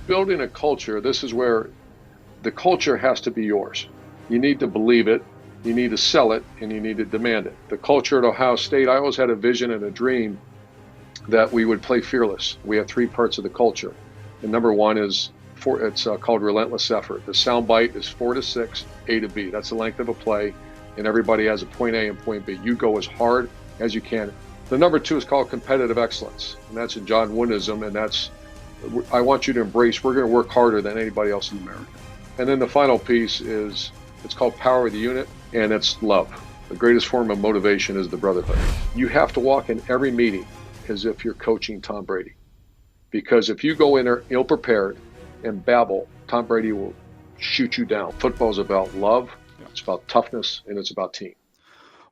building a culture, this is where the culture has to be yours. You need to believe it, you need to sell it, and you need to demand it. The culture at Ohio State, I always had a vision and a dream that we would play fearless. We have three parts of the culture. And number one is, it's called relentless effort. The sound bite is 4 to 6, A to B. That's the length of a play, and everybody has a point A and point B. You go as hard as you can. The number two is called competitive excellence, and that's a John Woodenism, and that's, I want you to embrace, we're going to work harder than anybody else in America. And then the final piece is, it's called power of the unit, and it's love. The greatest form of motivation is the brotherhood. You have to walk in every meeting as if you're coaching Tom Brady, because if you go in there ill-prepared and babble, Tom Brady will shoot you down. Football is about love, it's about toughness, and it's about team.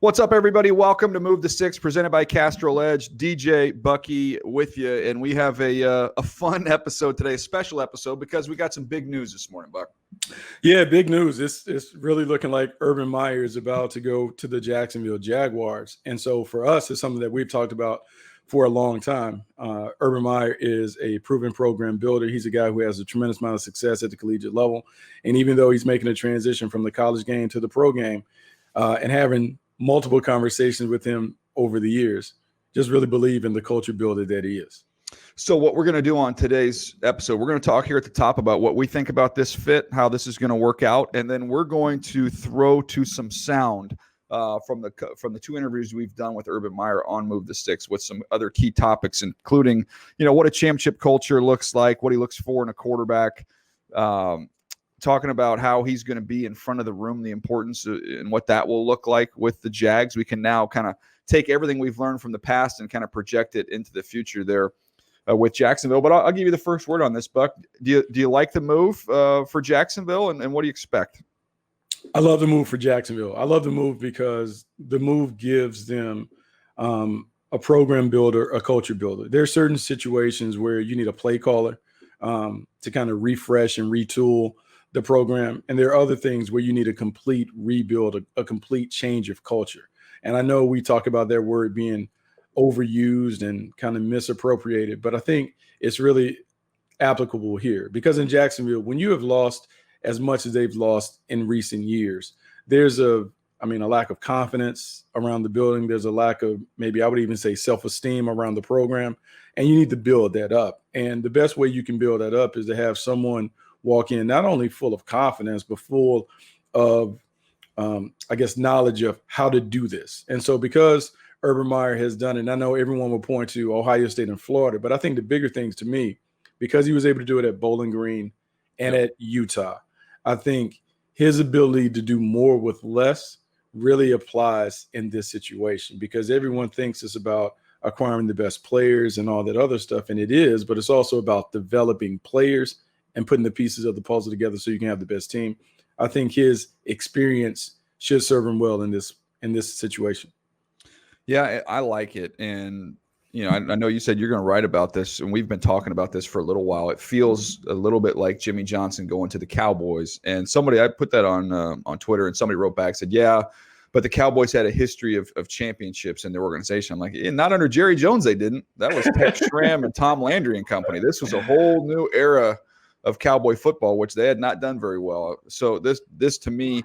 What's up, everybody? Welcome to Move the Six, presented by Castrol Edge. DJ Bucky with you, and we have a fun episode today, a special episode, because we got some big news this morning, Buck. Yeah, big news. It's really looking like Urban Meyer is about to go to the Jacksonville Jaguars, and so for us, it's something that we've talked about for a long time. Urban Meyer is a proven program builder. He's a guy who has a tremendous amount of success at the collegiate level, and even though he's making a transition from the college game to the pro game, and having multiple conversations with him over the years, just really believe in the culture builder that he is. So what we're going to do on today's episode, we're going to talk here at the top about what we think about this fit, how this is going to work out, and then we're going to throw to some sound from the two interviews we've done with Urban Meyer on Move the Sticks, with some other key topics, including, what a championship culture looks like, what he looks for in a quarterback, talking about how he's going to be in front of the room, the importance and what that will look like with the Jags. We can now kind of take everything we've learned from the past and kind of project it into the future there with Jacksonville. But I'll give you the first word on this, Buck. Do you like the move for Jacksonville, and what do you expect? I love the move for Jacksonville. I love the move because the move gives them a program builder, a culture builder. There are certain situations where you need a play caller to kind of refresh and retool the program. And there are other things where you need a complete rebuild, a complete change of culture. And I know we talk about that word being overused and kind of misappropriated, but I think it's really applicable here, because in Jacksonville, when you have lost as much as they've lost in recent years, there's a lack of confidence around the building. There's a lack of, maybe I would even say, self-esteem around the program, and you need to build that up. And the best way you can build that up is to have someone walk in not only full of confidence, but full of, knowledge of how to do this. And so because Urban Meyer has done it, and I know everyone will point to Ohio State and Florida, but I think the bigger things to me, because he was able to do it at Bowling Green and at Utah, I think his ability to do more with less really applies in this situation, because everyone thinks it's about acquiring the best players and all that other stuff, and it is, but it's also about developing players and putting the pieces of the puzzle together so you can have the best team. I think his experience should serve him well in this situation. Yeah, I like it. And, I know you said you're going to write about this, and we've been talking about this for a little while. It feels a little bit like Jimmy Johnson going to the Cowboys. And I put that on Twitter, and somebody wrote back, said, yeah, but the Cowboys had a history of championships in their organization. I'm like, not under Jerry Jones, they didn't. That was Tex Schramm and Tom Landry and company. This was a whole new era of Cowboy football, which they had not done very well. So this to me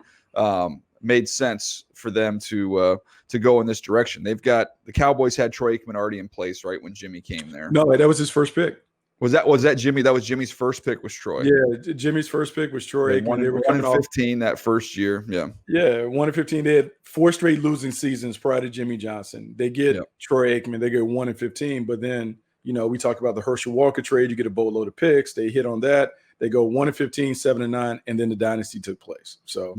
made sense for them to go in this direction. The Cowboys had Troy Aikman already in place, right, when Jimmy came there. No, that was his first pick. Was that Jimmy? That was Jimmy's first pick, was Troy. Yeah, Jimmy's first pick was Troy Aikman. They were 1-15 that first year. Yeah. Yeah, 1-15. They had 4 straight losing seasons prior to Jimmy Johnson. They get Troy Aikman. They get 1-15, but then we talk about the Herschel Walker trade. You get a boatload of picks. They hit on that. They go 1-15, 7-9, and then the dynasty took place. So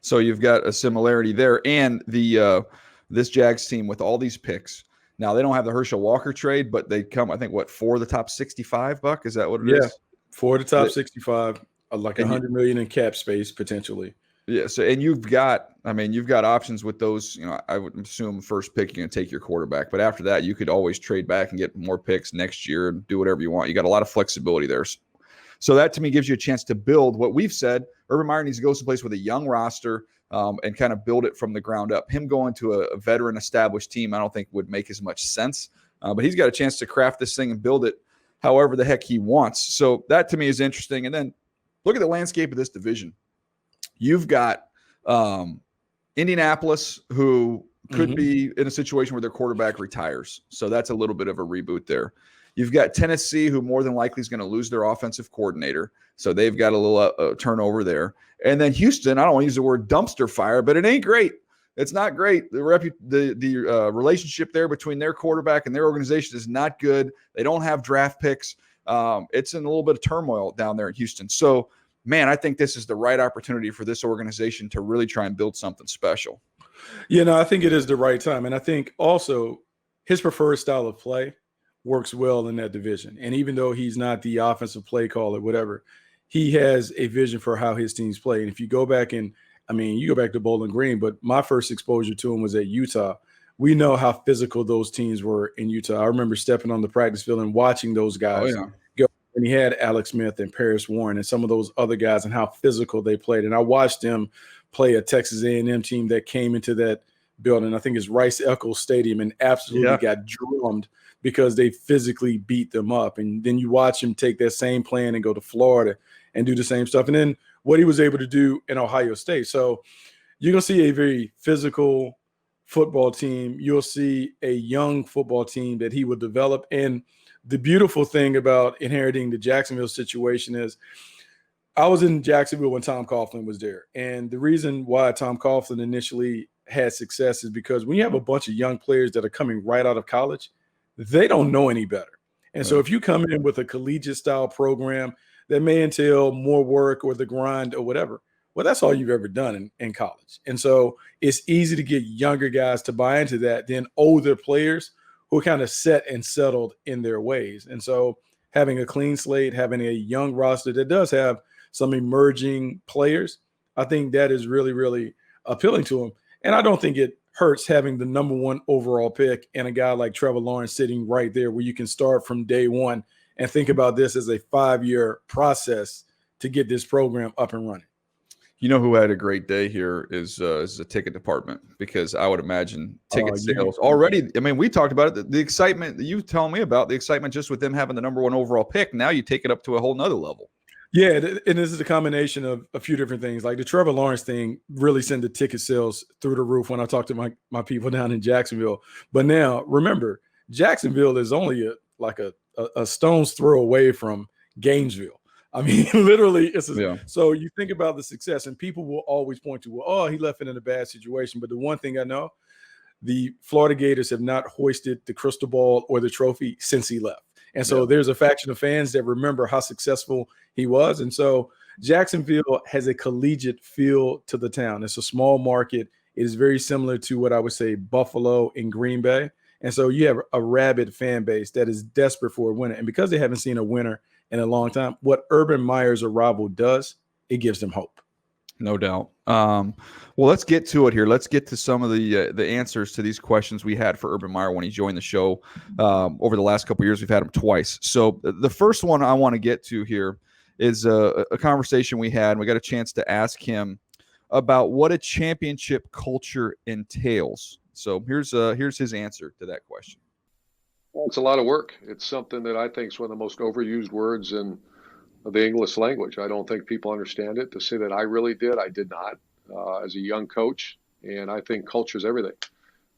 So you've got a similarity there, and this Jags team with all these picks. Now they don't have the Herschel Walker trade, but they come, I think, 4 of the top 65. Buck, is that what it is? Yeah, 4 of the top 65, like $100 million in cap space potentially. Yeah. So, and you've got options with those. I would assume first pick you're going to take your quarterback, but after that, you could always trade back and get more picks next year and do whatever you want. You got a lot of flexibility there. So that to me gives you a chance to build what we've said. Urban Meyer needs to go someplace with a young roster and kind of build it from the ground up. Him going to a veteran established team, I don't think would make as much sense. But he's got a chance to craft this thing and build it however the heck he wants. So that to me is interesting. And then look at the landscape of this division. You've got Indianapolis, who could be in a situation where their quarterback retires. So that's a little bit of a reboot there. You've got Tennessee, who more than likely is going to lose their offensive coordinator. So they've got a little turnover there. And then Houston, I don't want to use the word dumpster fire, but it ain't great. It's not great. The relationship there between their quarterback and their organization is not good. They don't have draft picks. It's in a little bit of turmoil down there in Houston. So, man, I think this is the right opportunity for this organization to really try and build something special. I think it is the right time. And I think also his preferred style of play works well in that division. And even though he's not the offensive play caller, whatever, he has a vision for how his teams play. And if you go back you go back to Bowling Green, but my first exposure to him was at Utah. We know how physical those teams were in Utah. I remember stepping on the practice field and watching those guys go. And he had Alex Smith and Paris Warren and some of those other guys and how physical they played. And I watched him play a Texas A&M team that came into that building. I think it's Rice-Eccles Stadium, and absolutely got drummed because they physically beat them up. And then you watch him take that same plan and go to Florida and do the same stuff. And then what he was able to do in Ohio State. So you're going to see a very physical football team. You'll see a young football team that he will develop. And the beautiful thing about inheriting the Jacksonville situation is I was in Jacksonville when Tom Coughlin was there. And the reason why Tom Coughlin initially had success is because when you have a bunch of young players that are coming right out of college, they don't know any better. And so if you come in with a collegiate style program that may entail more work or the grind or whatever, well, that's all you've ever done in college. And so it's easy to get younger guys to buy into that than older players who are kind of set and settled in their ways. And so having a clean slate, having a young roster that does have some emerging players, I think that is really, really appealing to him. And I don't think it hurts having the number one overall pick and a guy like Trevor Lawrence sitting right there where you can start from day one and think about this as a 5-year process to get this program up and running. You know who had a great day here is the ticket department, because I would imagine ticket sales already. I mean, we talked about it. The excitement that you telling me about, the excitement just with them having the number one overall pick. Now you take it up to a whole nother level. Yeah, and this is a combination of a few different things. Like the Trevor Lawrence thing really sent the ticket sales through the roof when I talked to my people down in Jacksonville. But now, remember, Jacksonville is only a stone's throw away from Gainesville. I mean, literally, So you think about the success, and people will always point to, well, oh, he left it in a bad situation. But the one thing I know, the Florida Gators have not hoisted the crystal ball or the trophy since he left. And so there's a faction of fans that remember how successful he was. And so Jacksonville has a collegiate feel to the town. It's a small market. It is very similar to what I would say Buffalo and Green Bay. And so you have a rabid fan base that is desperate for a winner. And because they haven't seen a winner in a long time, what Urban Meyer's arrival does, it gives them hope. No doubt. Well, let's get to it here. Let's get to some of the answers to these questions we had for Urban Meyer when he joined the show over the last couple of years. We've had him twice. So the first one I want to get to here is a conversation we had. And we got a chance to ask him about what a championship culture entails. So here's his answer to that question. Well, it's a lot of work. It's something that I think is one of the most overused words in the English language. I don't think people understand it. To say that I really did, I did not as a young coach. And I think culture is everything.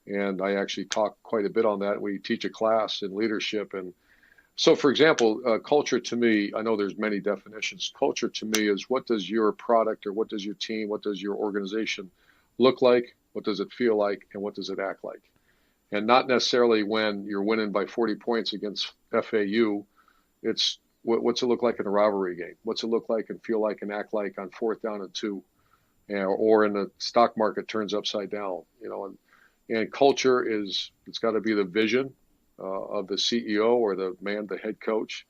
And I actually talk quite a bit on that. We teach a class in leadership. And so, for example, culture to me, I know there's many definitions. Culture to me is, what does your product or what does your team, what does your organization look like? What does it feel like? And what does it act like? And not necessarily when you're winning by 40 points against FAU. It's what's it look like in a rivalry game? What's it look like and feel like and act like on 4th down and 2, or in the stock market turns upside down? And culture it's got to be the vision of the CEO or the head coach,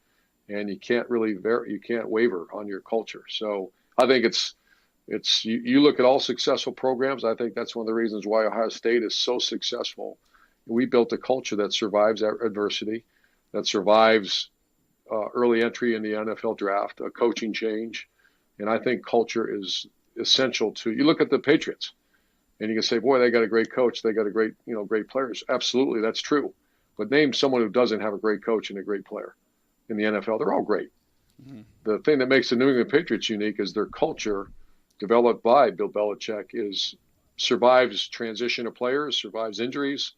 and you can't really you can't waver on your culture. So I think it's you look at all successful programs. I think that's one of the reasons why Ohio State is so successful. We built a culture that survives adversity, that survives early entry in the NFL draft, a coaching change. And I think culture is essential to, you look at the Patriots and you can say, boy, they got a great coach. They got a great players. Absolutely. That's true. But name someone who doesn't have a great coach and a great player. in the NFL. They're all great. The thing that makes the New England Patriots unique is their culture, developed by Bill Belichick, survives transition of players, survives injuries,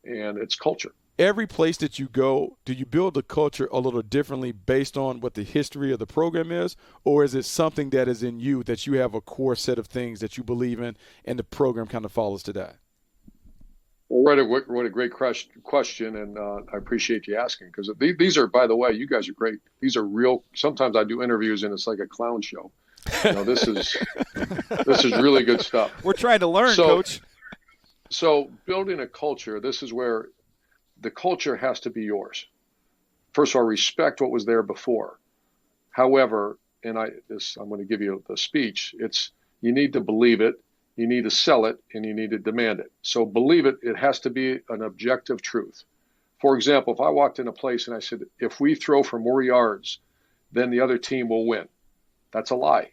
and it's culture. Every place that you go, do you build the culture a little differently based on what the history of the program is, or is it something that is in you that you have a core set of things that you believe in and the program kind of follows to that? Well, what a great question, and I appreciate you asking, because these are, by the way, you guys are great. These are real. Sometimes I do interviews and it's like a clown show. This is really good stuff. We're trying to learn, Coach. So building a culture, this is where the culture has to be yours. First of all, respect what was there before. However, I'm going to give you the speech. You need to believe it, you need to sell it, and you need to demand it. So believe it. It has to be an objective truth. For example, if I walked in a place and I said, if we throw for more yards, then the other team will win. That's a lie.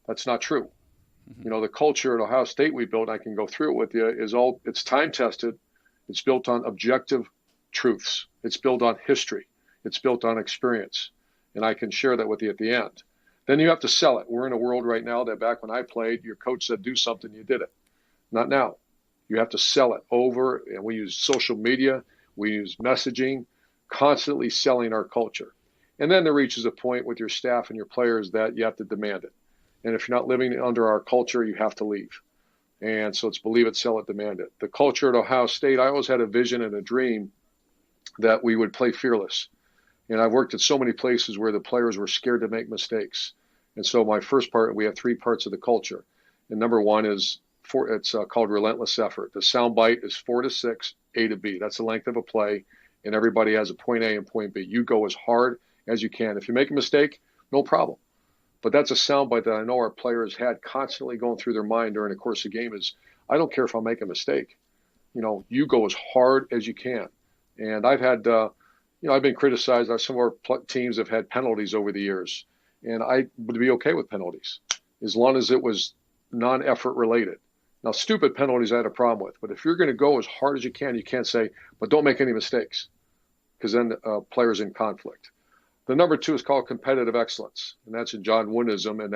That's not true. The culture at Ohio State we built, I can go through it with you, it's time tested. It's built on objective truths. It's built on history. It's built on experience. And I can share that with you at the end. Then you have to sell it. We're in a world right now that back when I played, your coach said, do something, you did it. Not now. You have to sell it over. And we use social media. We use messaging, constantly selling our culture. And then there reaches a point with your staff and your players that you have to demand it. And if you're not living under our culture, you have to leave. And so it's believe it, sell it, demand it. The culture at Ohio State, I always had a vision and a dream that we would play fearless. And I've worked at so many places where the players were scared to make mistakes. And so my first part, we have 3 parts of the culture. And number 1 is it's called relentless effort. The sound bite is 4 to 6, A to B. That's the length of a play. And everybody has a point A and point B. You go as hard as you can. If you make a mistake, no problem. But that's a soundbite that I know our players had constantly going through their mind during the course of the game is, I don't care if I make a mistake. You go as hard as you can. And I've had, I've been criticized. Some of our teams have had penalties over the years. And I would be okay with penalties as long as it was non-effort related. Now, stupid penalties I had a problem with. But if you're going to go as hard as you can't say, but don't make any mistakes, because then players in conflict. The number 2 is called competitive excellence, and that's a John Woodenism, and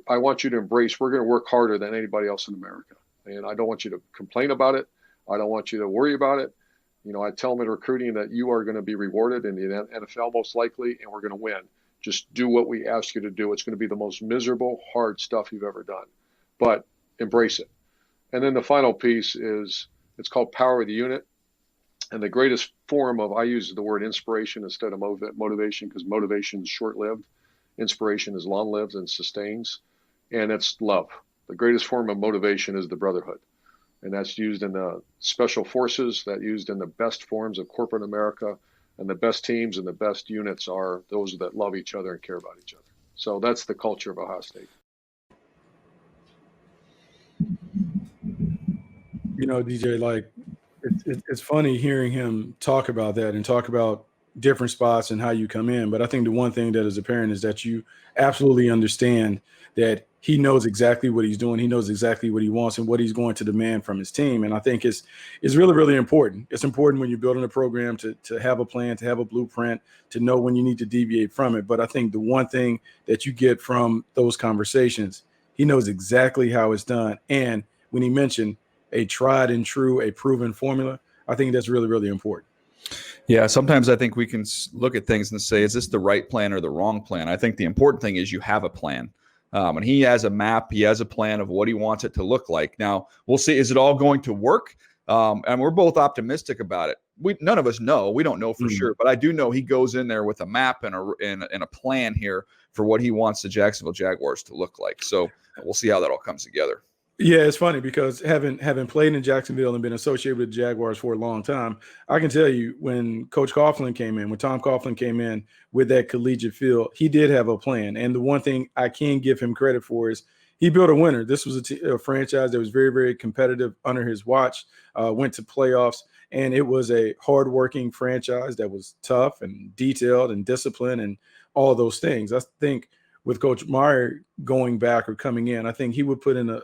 I want you to embrace, we're going to work harder than anybody else in America. And I don't want you to complain about it. I don't want you to worry about it. I tell them in recruiting that you are going to be rewarded in the NFL most likely, and we're going to win. Just do what we ask you to do. It's going to be the most miserable, hard stuff you've ever done, but embrace it. And then the final piece it's called power of the unit. And the greatest form of, I use the word inspiration instead of motivation, because motivation is short-lived. Inspiration is long-lived and sustains. And it's love. The greatest form of motivation is the brotherhood. And that's used in the special forces, that's used in the best forms of corporate America. And the best teams and the best units are those that love each other and care about each other. So that's the culture of Ohio State. DJ, it's funny hearing him talk about that and talk about different spots and how you come in. But I think the one thing that is apparent is that you absolutely understand that he knows exactly what he's doing. He knows exactly what he wants and what he's going to demand from his team. And I think it's really, really important. It's important when you're building a program to have a plan, to have a blueprint, to know when you need to deviate from it. But I think the one thing that you get from those conversations, he knows exactly how it's done. And when he mentioned a tried and true, a proven formula, I think that's really, really important. Yeah, sometimes I think we can look at things and say, is this the right plan or the wrong plan? I think the important thing is you have a plan. And he has a map. He has a plan of what he wants it to look like. Now, we'll see, is it all going to work? And we're both optimistic about it. None of us know. We don't know for sure. But I do know he goes in there with a map and a plan here for what he wants the Jacksonville Jaguars to look like. So we'll see how that all comes together. Yeah, it's funny because having played in Jacksonville and been associated with the Jaguars for a long time, I can tell you when Tom Coughlin came in with that collegiate feel, he did have a plan. And the one thing I can give him credit for is he built a winner. This was a franchise that was very, very competitive under his watch, went to playoffs, and it was a hardworking franchise that was tough and detailed and disciplined and all those things. I think with Coach Meyer going back or coming in, I think he would put in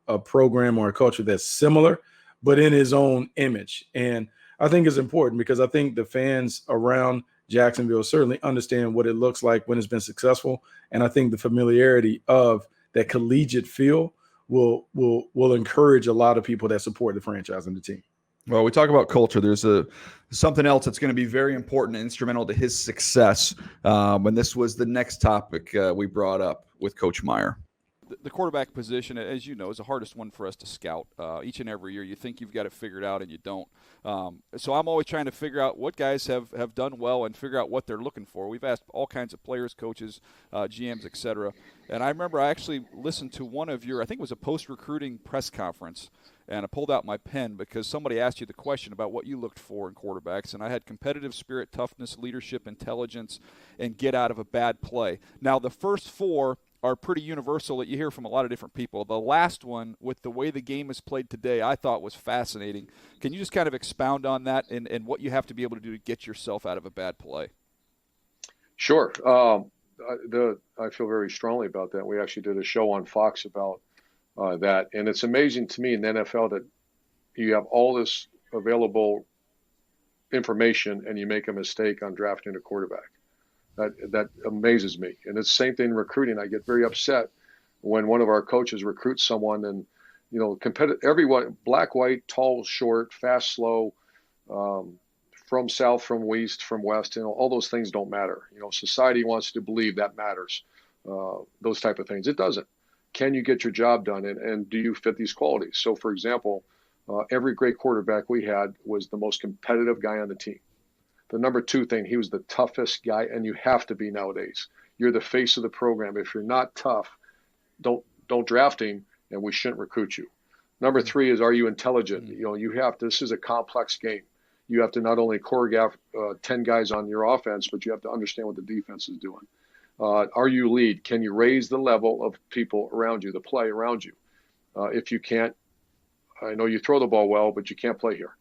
a program or a culture that's similar, but in his own image. And I think it's important because I think the fans around Jacksonville certainly understand what it looks like when it's been successful. And I think the familiarity of that collegiate feel will encourage a lot of people that support the franchise and the team. Well, we talk about culture. There's something else that's going to be very important and instrumental to his success. And this was the next topic we brought up with Coach Meyer. The quarterback position, as you know, is the hardest one for us to scout. Each and every year, you think you've got it figured out, and you don't. So I'm always trying to figure out what guys have done well and figure out what they're looking for. We've asked all kinds of players, coaches, GMs, etc. And I remember I actually listened to one of your, I think it was a post-recruiting press conference, and I pulled out my pen because somebody asked you the question about what you looked for in quarterbacks, and I had competitive spirit, toughness, leadership, intelligence, and get out of a bad play. Now, the first four are pretty universal that you hear from a lot of different people. The last one, with the way the game is played today, I thought was fascinating. Can you just kind of expound on that and what you have to be able to do to get yourself out of a bad play? Sure. I feel very strongly about that. We actually did a show on Fox about that. And it's amazing to me in the NFL that you have all this available information and you make a mistake on drafting a quarterback. That amazes me. And it's the same thing in recruiting. I get very upset when one of our coaches recruits someone and, everyone, black, white, tall, short, fast, slow, from south, from east, from west, all those things don't matter. Society wants to believe that matters, those type of things. It doesn't. Can you get your job done? And do you fit these qualities? So, for example, every great quarterback we had was the most competitive guy on the team. The number two thing, he was the toughest guy, and you have to be nowadays. You're the face of the program. If you're not tough, don't draft him, and we shouldn't recruit you. Number three is, are you intelligent? This is a complex game. You have to not only choreograph 10 guys on your offense, but you have to understand what the defense is doing. Are you lead? Can you raise the level of people around you, the play around you? If you can't, I know you throw the ball well, but you can't play here,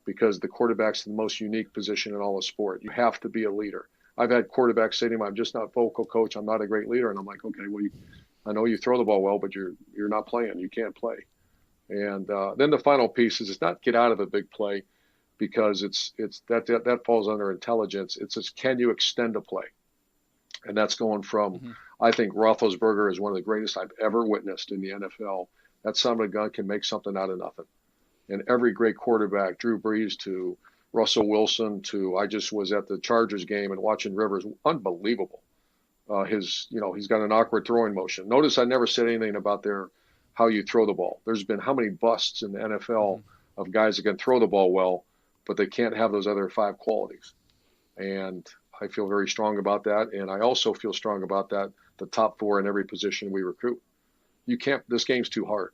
because the quarterback's the most unique position in all of sport. You have to be a leader. I've had quarterbacks say to me, I'm just not vocal, coach. I'm not a great leader. And I'm like, okay, well, I know you throw the ball well, but you're not playing. You can't play. And then the final piece is, it's not get out of a big play, because it's that falls under intelligence. It's just, can you extend a play? And that's going from, I think Roethlisberger is one of the greatest I've ever witnessed in the NFL. That son of a gun can make something out of nothing. And every great quarterback, Drew Brees to Russell Wilson to, I just was at the Chargers game and watching Rivers, unbelievable. He's got an awkward throwing motion. Notice I never said anything about how you throw the ball. There's been how many busts in the NFL of guys that can throw the ball well, but they can't have those other five qualities. And I feel very strong about that. And I also feel strong about that, the top four in every position we recruit. This game's too hard.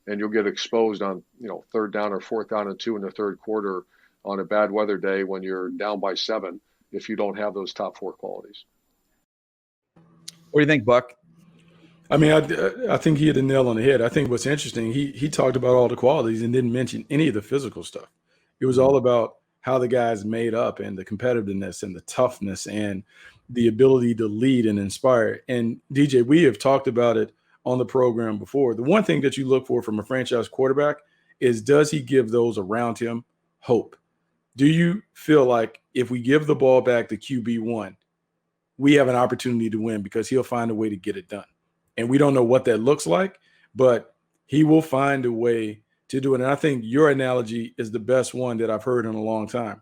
And you'll get exposed on, third down or fourth down and 2 in the third quarter on a bad weather day when you're down by 7 if you don't have those top four qualities. What do you think, Buck? I mean, I think he hit the nail on the head. I think what's interesting, he talked about all the qualities and didn't mention any of the physical stuff. It was all about how the guys made up and the competitiveness and the toughness and the ability to lead and inspire. And DJ, we have talked about it on the program before. The one thing that you look for from a franchise quarterback is, does he give those around him hope? Do you feel like if we give the ball back to QB1, we have an opportunity to win, because he'll find a way to get it done? And we don't know what that looks like, but he will find a way to do it. And I think your analogy is the best one that I've heard in a long time.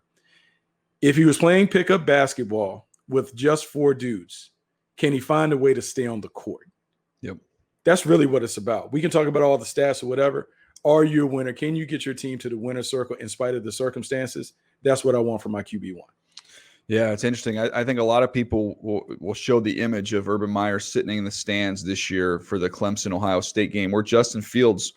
If he was playing pickup basketball with just 4 dudes, can he find a way to stay on the court? Yep. That's really what it's about. We can talk about all the stats or whatever. Are you a winner? Can you get your team to the winner's circle in spite of the circumstances? That's what I want for my QB1. Yeah, it's interesting. I think a lot of people will show the image of Urban Meyer sitting in the stands this year for the Clemson-Ohio State game, where Justin Fields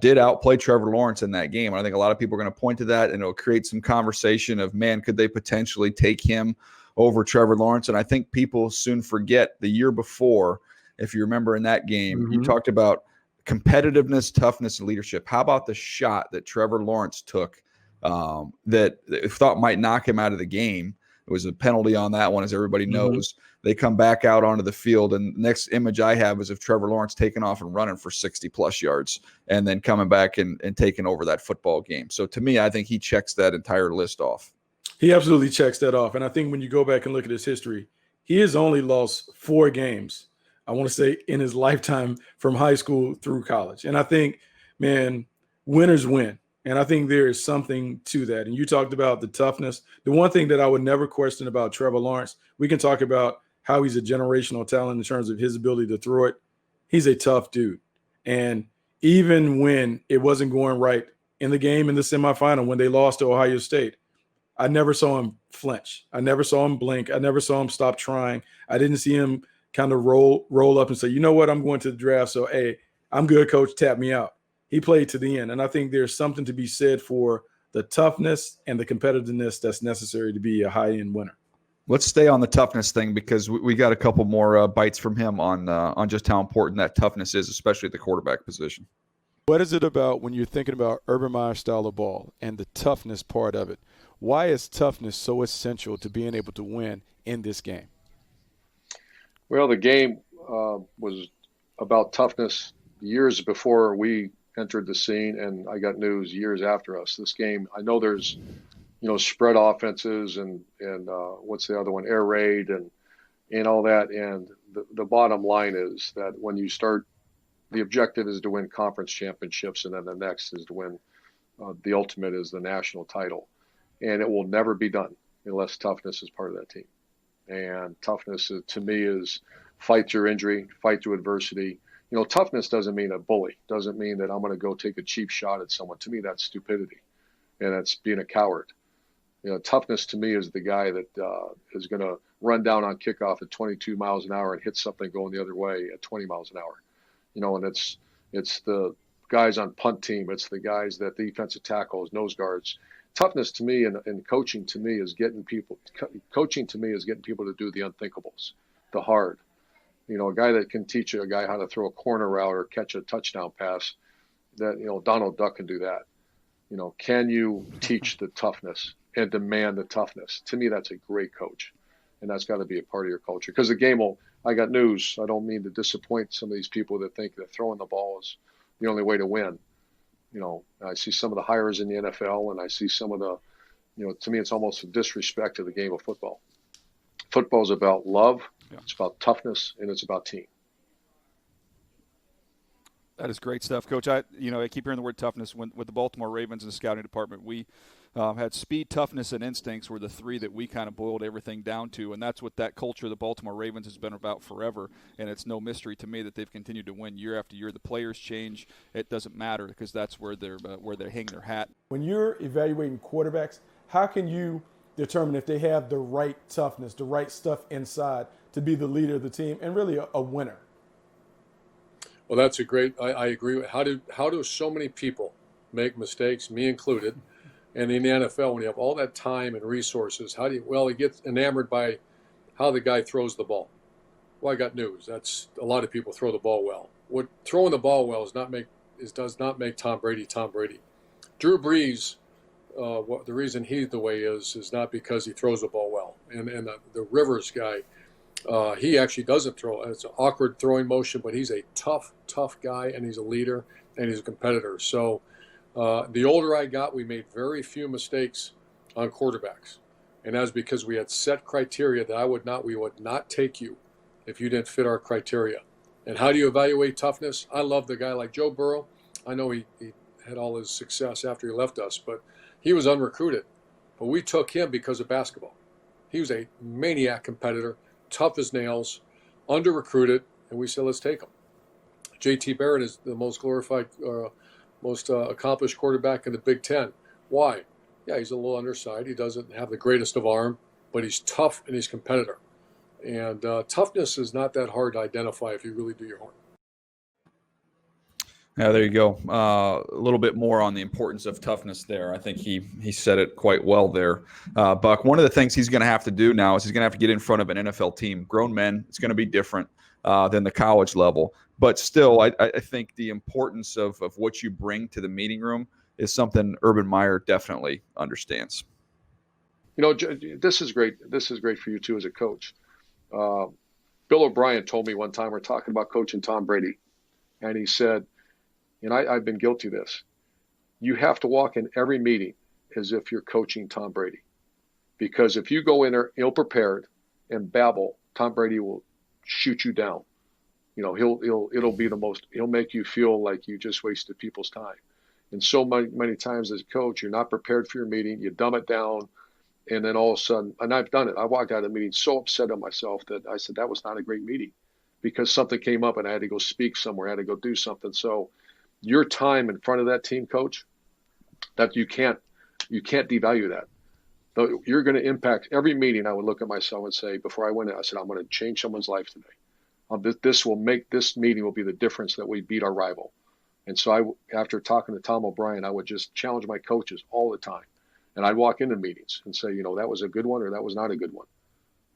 did outplay Trevor Lawrence in that game. And I think a lot of people are going to point to that, and it'll create some conversation of, man, could they potentially take him over Trevor Lawrence? And I think people soon forget the year before, if you remember in that game, you talked about competitiveness, toughness, and leadership. How about the shot that Trevor Lawrence took that thought might knock him out of the game? It was a penalty on that one, as everybody knows. They come back out onto the field, and the next image I have is of Trevor Lawrence taking off and running for 60-plus yards and then coming back and taking over that football game. So to me, I think he checks that entire list off. He absolutely checks that off. And I think when you go back and look at his history, he has only lost 4 games, I want to say, in his lifetime from high school through college. And I think, man, winners win. And I think there is something to that. And you talked about the toughness. The one thing that I would never question about Trevor Lawrence, we can talk about how he's a generational talent in terms of his ability to throw it. He's a tough dude. And even when it wasn't going right in the game in the semifinal, when they lost to Ohio State, I never saw him flinch. I never saw him blink. I never saw him stop trying. I didn't see him kind of roll up and say, you know what, I'm going to the draft. So, hey, I'm good, coach, tap me out. He played to the end. And I think there's something to be said for the toughness and the competitiveness that's necessary to be a high-end winner. Let's stay on the toughness thing because we got a couple more bites from him on just how important that toughness is, especially at the quarterback position. What is it about when you're thinking about Urban Meyer style of ball and the toughness part of it? Why is toughness so essential to being able to win in this game? Well, the game was about toughness years before we entered the scene, and I got news years after us. This game, I know there's, spread offenses and what's the other one, air raid and all that. And the bottom line is that when you start, the objective is to win conference championships, and then the next is to win. The ultimate is the national title, and it will never be done unless toughness is part of that team. And toughness, to me, is fight through injury, fight through adversity. Toughness doesn't mean a bully. Doesn't mean that I'm going to go take a cheap shot at someone. To me, that's stupidity, and that's being a coward. Toughness to me is the guy that is going to run down on kickoff at 22 miles an hour and hit something going the other way at 20 miles an hour. And it's the guys on punt team. It's the guys that the defensive tackles, nose guards. Toughness to me and coaching to me is getting people. Coaching to me is getting people to do the unthinkables, the hard. A guy that can teach a guy how to throw a corner route or catch a touchdown pass. That Donald Duck can do that. Can you teach the toughness and demand the toughness? To me, that's a great coach, and that's got to be a part of your culture. Because the game will. I got news. I don't mean to disappoint some of these people that think that throwing the ball is the only way to win. I see some of the hires in the NFL, and I see some of the, to me, it's almost a disrespect to the game of football. Football is about love, It's about toughness, and it's about team. That is great stuff, Coach. I keep hearing the word toughness. With the Baltimore Ravens and the scouting department, we had speed, toughness, and instincts were the 3 that we kind of boiled everything down to, and that's what that culture of the Baltimore Ravens has been about forever. And it's no mystery to me that they've continued to win year after year. The players change; it doesn't matter because that's where they hang their hat. When you're evaluating quarterbacks, how can you determine if they have the right toughness, the right stuff inside to be the leader of the team and really a winner? Well, that's a great. I agree with how do so many people make mistakes, me included, and in the NFL when you have all that time and resources, he gets enamored by how the guy throws the ball. Well, I got news. That's a lot of people throw the ball well. What throwing the ball well does not make Tom Brady Tom Brady. Drew Brees, the reason he's the way he is not because he throws the ball well. And the Rivers guy. He actually doesn't throw. It's an awkward throwing motion, but he's a tough guy, and he's a leader, and he's a competitor. So the older I got, we made very few mistakes on quarterbacks. And that's because we had set criteria that we would not take you if you didn't fit our criteria. And how do you evaluate toughness? I love the guy like Joe Burrow. I know he had all his success after he left us, but he was unrecruited. But we took him because of basketball. He was a maniac competitor. Tough as nails, under-recruited, and we said, let's take him. J.T. Barrett is the most glorified, most accomplished quarterback in the Big Ten. Why? Yeah, he's a little undersized. He doesn't have the greatest of arm, but he's tough and he's a competitor. And toughness is not that hard to identify if you really do your homework. Yeah, there you go. A little bit more on the importance of toughness there. I think he said it quite well there. Buck, one of the things he's going to have to do now is he's going to have to get in front of an NFL team. Grown men, it's going to be different than the college level. But still, I think the importance of what you bring to the meeting room is something Urban Meyer definitely understands. This is great. This is great for you, too, as a coach. Bill O'Brien told me one time, we're talking about coaching Tom Brady, and he said, and I've been guilty of this, you have to walk in every meeting as if you're coaching Tom Brady. Because if you go in there ill-prepared and babble, Tom Brady will shoot you down. You know, he'll make you feel like you just wasted people's time. And so many times as a coach, you're not prepared for your meeting, you dumb it down, and then all of a sudden, and I've done it. I walked out of the meeting so upset at myself that I said, that was not a great meeting because something came up and I had to go speak somewhere, I had to go do something. So your time in front of that team, coach, that you can't devalue that. So you're going to impact every meeting. I would look at myself and say, before I went in, I said, I'm going to change someone's life today. This meeting will be the difference that we beat our rival. And so after talking to Tom O'Brien, I would just challenge my coaches all the time. And I'd walk into meetings and say, that was a good one or that was not a good one.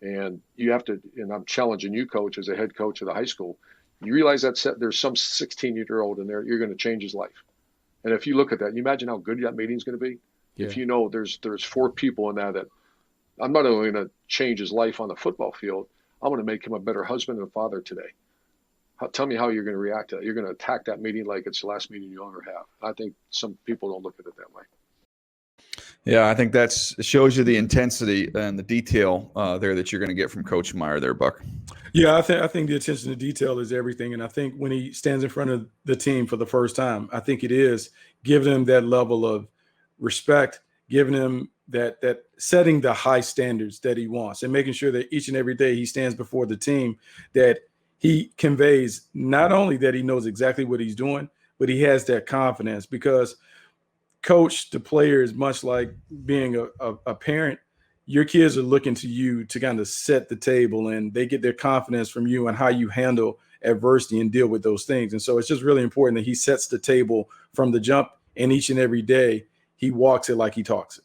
And you have to, and I'm challenging you, coach, as a head coach of the high school, you realize that there's some 16-year-old in there, you're going to change his life. And if you look at that, you imagine how good that meeting's going to be. Yeah. If you know there's 4 people in that I'm not only going to change his life on the football field, I'm going to make him a better husband and father today. Tell me how you're going to react to that. You're going to attack that meeting like it's the last meeting you'll ever have. I think some people don't look at it that way. Yeah, I think it shows you the intensity and the detail there that you're going to get from Coach Meyer there, Buck. Yeah, I think the attention to detail is everything. And I think when he stands in front of the team for the first time, I think it is giving him that level of respect, giving him that setting the high standards that he wants and making sure that each and every day he stands before the team, that he conveys not only that he knows exactly what he's doing, but he has that confidence. Because coach to players, much like being a parent, your kids are looking to you to kind of set the table, and they get their confidence from you and how you handle adversity and deal with those things. And so it's just really important that he sets the table from the jump, and each and every day he walks it like he talks it.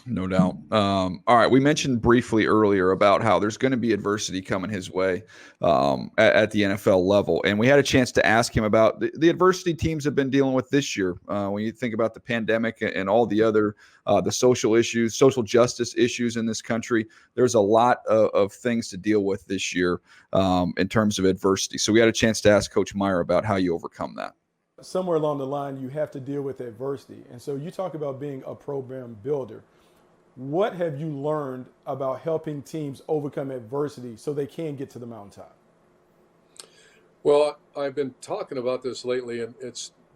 No doubt. All right. We mentioned briefly earlier about how there's going to be adversity coming his way at the NFL level. And we had a chance to ask him about the adversity teams have been dealing with this year. When you think about the pandemic and all the other the social issues, social justice issues in this country, there's a lot of things to deal with this year in terms of adversity. So we had a chance to ask Coach Meyer about how you overcome that. Somewhere along the line, you have to deal with adversity. And so you talk about being a program builder. What have you learned about helping teams overcome adversity so they can get to the mountaintop? Well, I've been talking about this lately, and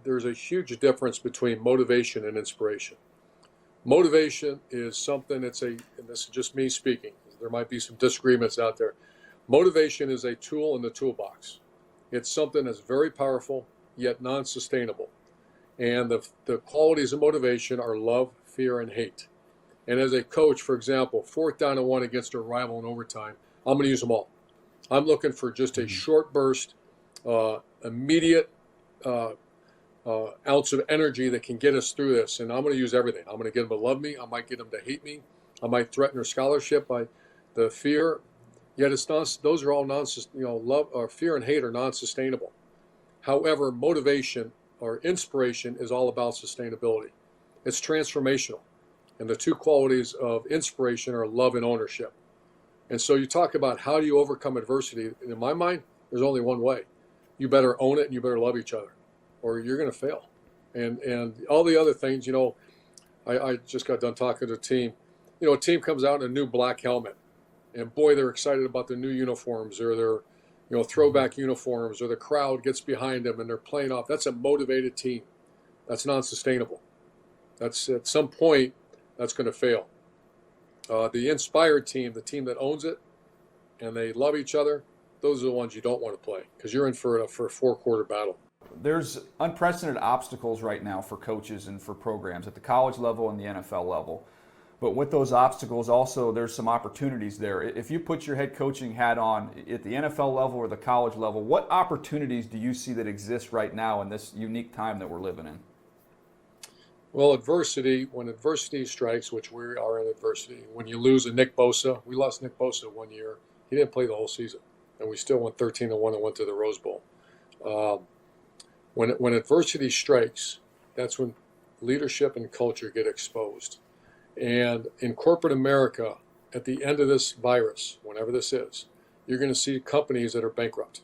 there's a huge difference between motivation and inspiration. Motivation is something and this is just me speaking. There might be some disagreements out there. Motivation is a tool in the toolbox. It's something that's very powerful, yet non-sustainable. And the qualities of motivation are love, fear, and hate. And as a coach, for example, 4th down and 1 against a rival in overtime, I'm going to use them all. I'm looking for just a short burst, immediate ounce of energy that can get us through this. And I'm going to use everything. I'm going to get them to love me. I might get them to hate me. I might threaten their scholarship by the fear. Yet those are all love or fear and hate are non-sustainable. However, motivation or inspiration is all about sustainability. It's transformational. And the two qualities of inspiration are love and ownership. And so you talk about how do you overcome adversity. In my mind, there's only one way. You better own it and you better love each other, or you're going to fail. And all the other things, I just got done talking to a team. A team comes out in a new black helmet, and boy, they're excited about their new uniforms or their throwback uniforms, or the crowd gets behind them and they're playing off. That's a motivated team. That's non-sustainable. That's at some point, that's going to fail. The inspired team, the team that owns it, and they love each other, those are the ones you don't want to play because you're in for a 4-quarter battle. There's unprecedented obstacles right now for coaches and for programs at the college level and the NFL level. But with those obstacles, also there's some opportunities there. If you put your head coaching hat on at the NFL level or the college level, what opportunities do you see that exist right now in this unique time that we're living in? Well, when adversity strikes, which we are in adversity, when you lose a Nick Bosa, we lost Nick Bosa 1 year. He didn't play the whole season, and we still went 13-1 and went to the Rose Bowl. When adversity strikes, that's when leadership and culture get exposed. And in corporate America, at the end of this virus, whenever this is, you're going to see companies that are bankrupt.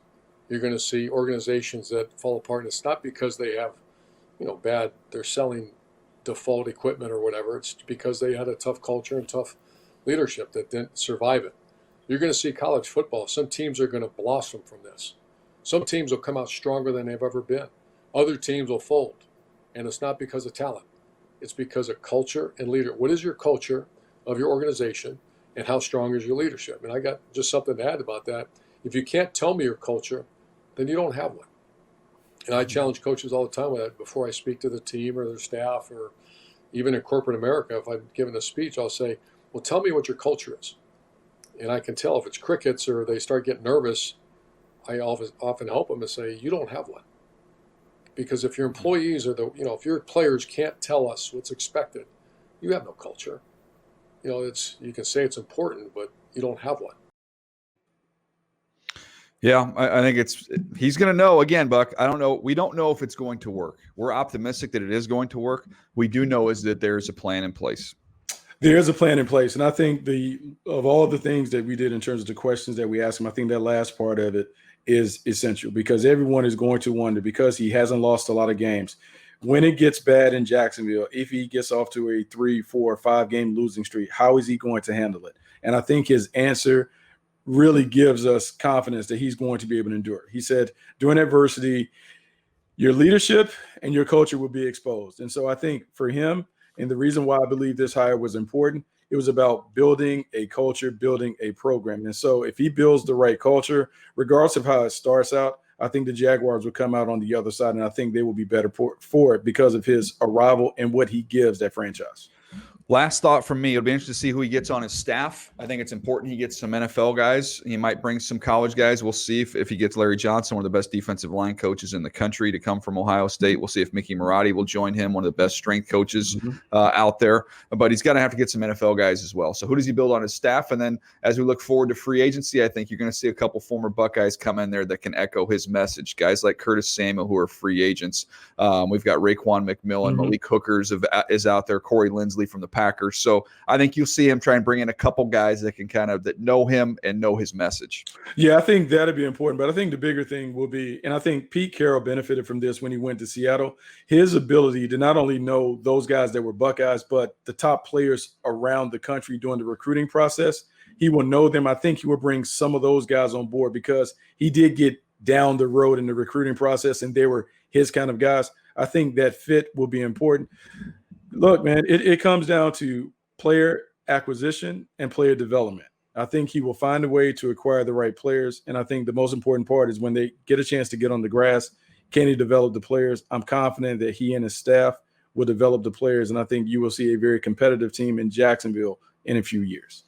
You're going to see organizations that fall apart. And it's not because they have, they're selling default equipment or whatever. It's because they had a tough culture and tough leadership that didn't survive it. You're going to see college football. Some teams are going to blossom from this. Some teams will come out stronger than they've ever been. Other teams will fold. And it's not because of talent. It's because of culture and leader. What is your culture of your organization, and how strong is your leadership? And I got just something to add about that. If you can't tell me your culture, then you don't have one. And I challenge coaches all the time with that before I speak to the team or their staff, or even in corporate America. If I'm giving a speech, I'll say, well, tell me what your culture is. And I can tell if it's crickets or they start getting nervous. I often help them and say, you don't have one. Because if your employees or if your players can't tell us what's expected, you have no culture. You can say it's important, but you don't have one. Yeah, I think he's going to know again, Buck. I don't know. We don't know if it's going to work. We're optimistic that it is going to work. We do know is that there's a plan in place. There is a plan in place. And I think of all the things that we did in terms of the questions that we asked him, I think that last part of it is essential, because everyone is going to wonder, because he hasn't lost a lot of games, when it gets bad in Jacksonville, if he gets off to a 3, 4, 5 game losing streak, how is he going to handle it? And I think his answer really gives us confidence that he's going to be able to endure. He said, during adversity, your leadership and your culture will be exposed. And so I think for him, and the reason why I believe this hire was important, it was about building a culture, building a program. And so if he builds the right culture, regardless of how it starts out, I think the Jaguars will come out on the other side, and I think they will be better for it because of his arrival and what he gives that franchise. Last thought from me, it'll be interesting to see who he gets on his staff. I think it's important he gets some NFL guys. He might bring some college guys. We'll see if he gets Larry Johnson, one of the best defensive line coaches in the country, to come from Ohio State. We'll see if Mickey Marotti will join him, one of the best strength coaches out there. But he's going to have to get some NFL guys as well. So who does he build on his staff? And then as we look forward to free agency, I think you're going to see a couple former Buckeyes come in there that can echo his message. Guys like Curtis Samuel, who are free agents. We've got Raekwon McMillan, Malik Hookers is out there, Corey Linsley from the Packers. So I think you'll see him try and bring in a couple guys that can that know him and know his message. Yeah, I think that'd be important. But I think the bigger thing will be, and I think Pete Carroll benefited from this when he went to Seattle, his ability to not only know those guys that were Buckeyes, but the top players around the country during the recruiting process. He will know them. I think he will bring some of those guys on board because he did get down the road in the recruiting process and they were his kind of guys. I think that fit will be important. Look, man, it comes down to player acquisition and player development. I think he will find a way to acquire the right players. And I think the most important part is when they get a chance to get on the grass, can he develop the players? I'm confident that he and his staff will develop the players. And I think you will see a very competitive team in Jacksonville in a few years.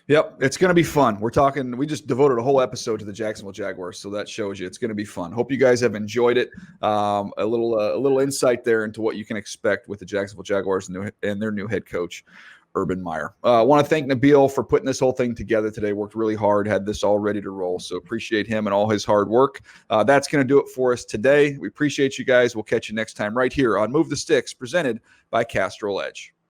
Yep, it's going to be fun. We just devoted a whole episode to the Jacksonville Jaguars, so that shows you it's going to be fun. Hope you guys have enjoyed it. A little insight there into what you can expect with the Jacksonville Jaguars and their new head coach, Urban Meyer. I want to thank Nabil for putting this whole thing together today. Worked really hard, had this all ready to roll, so appreciate him and all his hard work. That's going to do it for us today. We appreciate you guys. We'll catch you next time right here on Move the Sticks, presented by Castrol Edge.